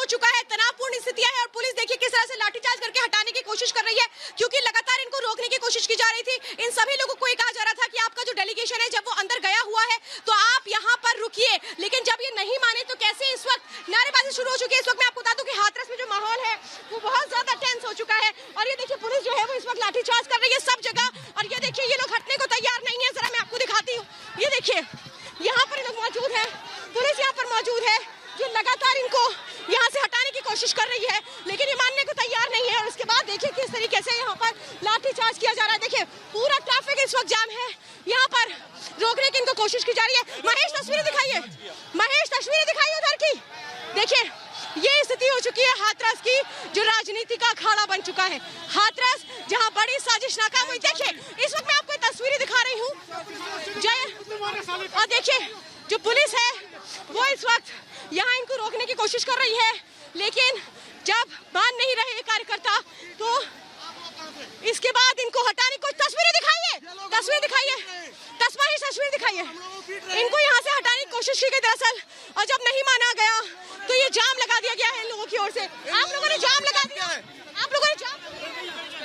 चुका है, तनावपूर्ण स्थितियां है और पुलिस देखिए किस तरह से लाठीचार्ज करके हटाने की कोशिश कर रही है, क्योंकि लगातार इनको रोकने की कोशिश की जा रही थी। इन सभी लोगों को ये कहा जा रहा था कि आपका जो डेलीगेशन है जब वो अंदर गया हुआ है तो आप यहाँ पर रुकिए, लेकिन जब ये नहीं माने तो कैसे इस वक्त नारेबाजी शुरू हो चुकी है। इस वक्त मैं आपको बता दूं कि हाथरस में जो माहौल है वो बहुत ज्यादा टेंस हो चुका है और ये देखिए पुलिस जो है वो इस वक्त लाठीचार्ज कर रही है सब जगह और ये देखिए ये लोग हटने को तैयार नहीं है। जरा मैं आपको दिखाती हूँ, ये देखिए यहाँ पर लोग मौजूद है, पुलिस यहाँ पर मौजूद है जो लगातार इनको यहाँ से हटाने की कोशिश कर रही है, लेकिन ये मानने को तैयार नहीं है। और उसके बाद देखिए किस तरीके से यहाँ पर लाठीचार्ज किया जा रहा है। देखिए पूरा ट्रैफिक इस वक्त जाम है, यहाँ पर रोकने की इनको कोशिश की जा रही है। महेश तस्वीरें दिखाइए, महेश तस्वीरें दिखाइए उधर की। देखिए ये स्थिति हो चुकी है हाथरस की जो राजनीति का अखाड़ा बन चुका है। हाथरस जहां बड़ी साजिश नाकाम हुई। देखिए इस वक्त मैं आपको तस्वीरें दिखा रही हूँ जय, और देखिए जो पुलिस है वो इस वक्त यहाँ इनको रोकने की कोशिश कर रही है, लेकिन जब मान नहीं रहे कार्यकर्ता तो इसके बाद इनको हटाने को तस्वीरें दिखाइए, तस्वीरें दिखाइए, तस्वीरें दिखाइए। इनको यहाँ से हटाने की कोशिश की गई दरअसल, और जब नहीं माना गया तो ये जाम लगा दिया गया है इन लोगों की ओर से। आप लोगों ने जाम लगा दिया, आप लोगों ने जाम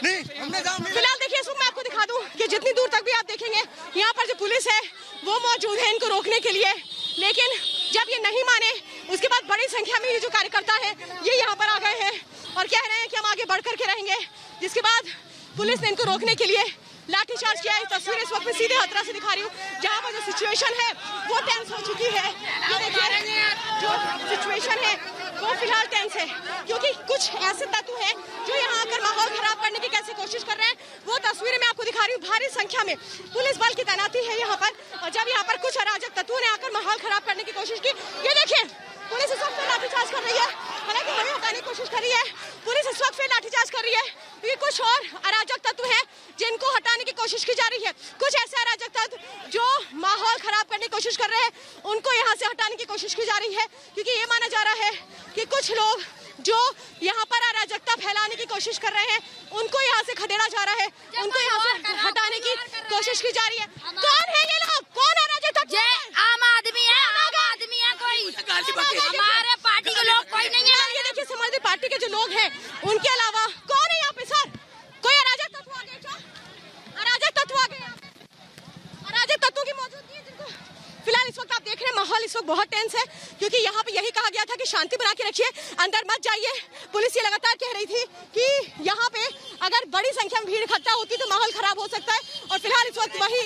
नहीं, हमने जाम। फिलहाल देखिए इसको मैं आपको दिखा दूं कि जितनी दूर तक भी आप देखेंगे यहाँ पर जो पुलिस है वो मौजूद है इनको रोकने के लिए, लेकिन जब ये नहीं माने उसके बाद बड़ी संख्या में ये जो कार्यकर्ता है ये यहाँ पर आ गए हैं और कह रहे हैं कि हम आगे बढ़ करके रहेंगे, जिसके बाद पुलिस ने इनको रोकने के लिए लाठीचार्ज किया है। तस्वीर इस वक्त मैं सीधे हाथरस से दिखा रही हूँ जहाँ पर जो सिचुएशन है वो टेंस हो चुकी है। ये देखिए जो सिचुएशन है वो फिलहाल टेंस है, क्योंकि कुछ ऐसे तत्व हैं जो यहाँ आकर माहौल खराब करने की कैसे कोशिश कर रहे हैं। वो तस्वीरें मैं आपको दिखा रही हूँ, भारी संख्या में पुलिस बल की तैनाती है यहाँ पर, और जब यहाँ पर कुछ अराजक तत्वों ने आकर माहौल खराब करने की कोशिश की, ये देखिए पुलिस इस वक्त लाठीचार्ज कर रही है। हालांकि हमें हटाने की कोशिश कर रही है, पुलिस इस वक्त फिर लाठीचार्ज कर रही है, क्योंकि कुछ और अराजक तत्व हैं जिनको हटाने की कोशिश की जा रही है। कुछ ऐसे अराजक तत्व जो माहौल खराब करने की कोशिश कर रहे हैं उनको यहाँ से हटाने की कोशिश की जा रही है, क्योंकि ये माना जा रहा है कि कुछ लोग जो यहाँ पर अराजकता फैलाने की कोशिश कर रहे हैं उनको यहाँ से खदेड़ा जा रहा है, उनको यहाँ से हटाने की कोशिश की जा रही है। कौन है ये लोग, कौन अराजक तत्व? आम आदमी है, आम आदमी है, कोई हमारे पार्टी के लोग कोई नहीं है। ये देखिए समाजवादी पार्टी के जो लोग हैं उनके अलावा कौन है यहाँ पे? सर कोई अराजक तत्व आ गए क्या? अराजक तत्व आ गए, अराजक तत्वों की मौजूदगी है जिनको फिलहाल इस वक्त आप देख रहे हैं। माहौल इस वक्त बहुत टेंस है, क्योंकि यहाँ पे यही कहा गया था कि शांति बना के रखिए, अंदर मत जाइए। पुलिस ये लगातार कह रही थी कि यहाँ पे अगर बड़ी संख्या में भीड़ इकट्ठा होती तो माहौल खराब हो सकता है, और फिलहाल इस वक्त वही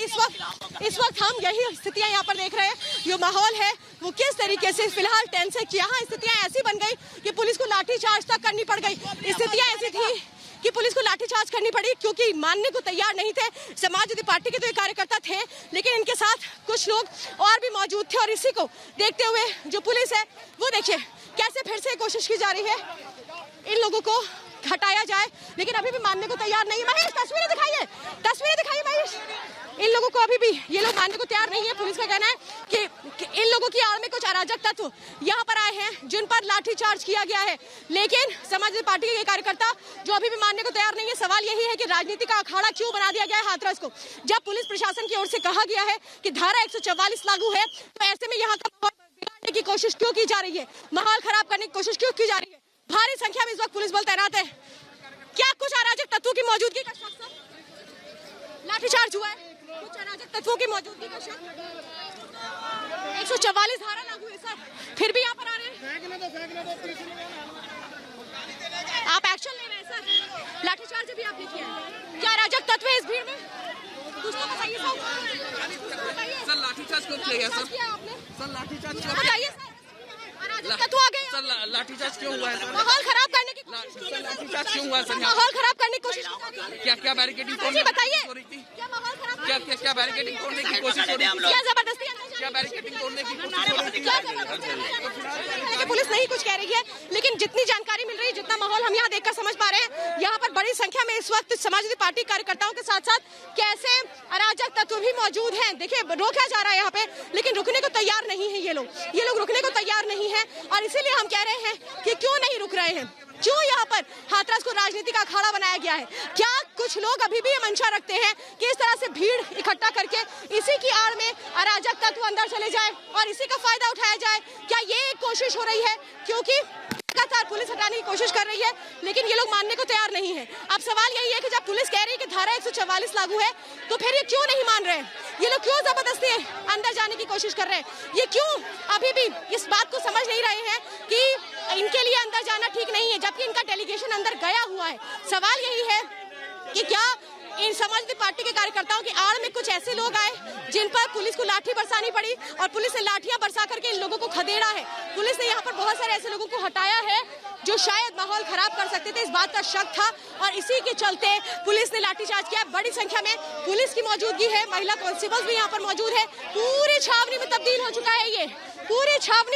इस वक्त हम यही स्थितियां यहाँ पर देख रहे हैं। जो माहौल है वो किस तरीके से फिलहाल टेंस है कि यहाँ स्थितियां ऐसी बन गई कि पुलिस को लाठीचार्ज तक करनी पड़ गई। स्थितियां ऐसी थी कि पुलिस को लाठीचार्ज करनी पड़ी, क्योंकि मानने को तैयार नहीं थे। समाजवादी पार्टी के तो ये कार्यकर्ता थे, लेकिन इनके साथ कुछ लोग और भी मौजूद थे, और इसी को देखते हुए जो पुलिस है वो देखिए कैसे फिर से कोशिश की जा रही है इन लोगों को हटाया जाए, लेकिन अभी भी मानने को तैयार नहीं है। महेश तस्वीरें दिखाइए, तस्वीरें दिखाइए महेश। इन लोगों को अभी भी ये लोग मानने को तैयार नहीं है। पुलिस का कहना है कि इन लोगों की आड़ में कुछ अराजक तत्व यहाँ पर आए हैं जिन पर लाठीचार्ज किया गया है, लेकिन समाजवादी पार्टी के कार्यकर्ता जो अभी भी मानने को तैयार नहीं है। सवाल यही है कि राजनीति का अखाड़ा क्यों बना दिया गया है हाथरस को, जब पुलिस प्रशासन की ओर से कहा गया है कि धारा 144 लागू है, तो ऐसे में यहाँ का माहौल बिगाड़ने की कोशिश क्यों की जा रही है, माहौल खराब करने की कोशिश क्यों की जा रही है। भारी संख्या में इस वक्त पुलिस बल तैनात है। क्या कुछ अराजक तत्वों की मौजूदगी का शक लाठीचार्ज हुआ है? कुछ अराजक तत्वों की मौजूदगी का शक। 144 धारा लागू है सर, फिर भी यहाँ पर आ रहे हैं। आप एक्शन ले रहे हैं सर, लाठीचार्ज भी आपने किया है। क्या अराजक तत्व है इस भीड़ में? कुछ तो बताइए सर, लाठीचार्ज क्यों किया गया सर? सर लाठीचार्ज क्यों? बताइए सर, अराजक तत्व आ गए सर, लाठीचार्ज क्यों हुआ है? माहौल खराब करने की कोशिश, लाठीचार्ज क्यों हुआ है सर? माहौल खराब करने की कोशिश, क्या बैरिकेडिंग जी बताइए, हो रही थी? क्या माहौल खराब, क्या बैरिकेडिंग तोड़ने की कोशिश हो रही थी? क्या जबरदस्ती, क्या बैरिकेडिंग तोड़ने की कोशिश हो रही थी? पुलिस नहीं कुछ कह रही है, लेकिन जितनी जानकारी मिल रही है, जितना माहौल हम यहाँ देखकर समझ पा रहे हैं, यहाँ पर बड़ी संख्या में इस वक्त समाजवादी पार्टी कार्यकर्ताओं के साथ साथ कैसे अराजक तत्व भी मौजूद हैं। देखिए रोका जा रहा है यहाँ पे, लेकिन रुकने को तैयार नहीं है ये लोग रुकने को तैयार नहीं है, और इसीलिए हम कह रहे हैं कि क्यों नहीं रुक रहे हैं, क्यों यहाँ पर हाथरस को राजनीति का अखाड़ा बनाया गया है। क्या कुछ लोग अभी भी ये मंशा रखते हैं कि इस तरह से भीड़ इकट्ठा करके इसी की आड़ में अराजक तत्व अंदर चले जाए और इसी का फायदा उठाया जाए? क्या ये एक कोशिश हो रही है? क्योंकि लगातार कोशिश कर रही है, लेकिन ये लोग मानने को तैयार नहीं है। अब सवाल यही है कि जब पुलिस कह रही है कि धारा 144 लागू है, तो फिर ये क्यों नहीं मान रहे हैं? ये लोग क्यों जबरदस्ती अंदर जाने की कोशिश कर रहे हैं? ये क्यों अभी भी इस बात को समझ नहीं रहे हैं कि इनके लिए अंदर जाना ठीक नहीं है, जबकि इनका डेलीगेशन अंदर गया हुआ है। सवाल यही है कि क्या इन समाजवादी पार्टी के कार्यकर्ताओं की आड़ में कुछ ऐसे लोग आए जिन पर पुलिस को लाठी बरसानी पड़ी और पुलिस ने लाठियां बरसा करके इन लोगों को खदेड़ा है। पुलिस ने यहाँ पर बहुत सारे ऐसे लोगों को हटाया है जो शायद माहौल खराब कर सकते थे, इस बात का शक था और इसी के चलते पुलिस ने लाठीचार्ज किया। बड़ी संख्या में पुलिस की मौजूदगी है, महिला कांस्टेबल्स भी यहाँ पर मौजूद है। पूरी छावनी में तब्दील हो चुका है, ये पूरी छावनी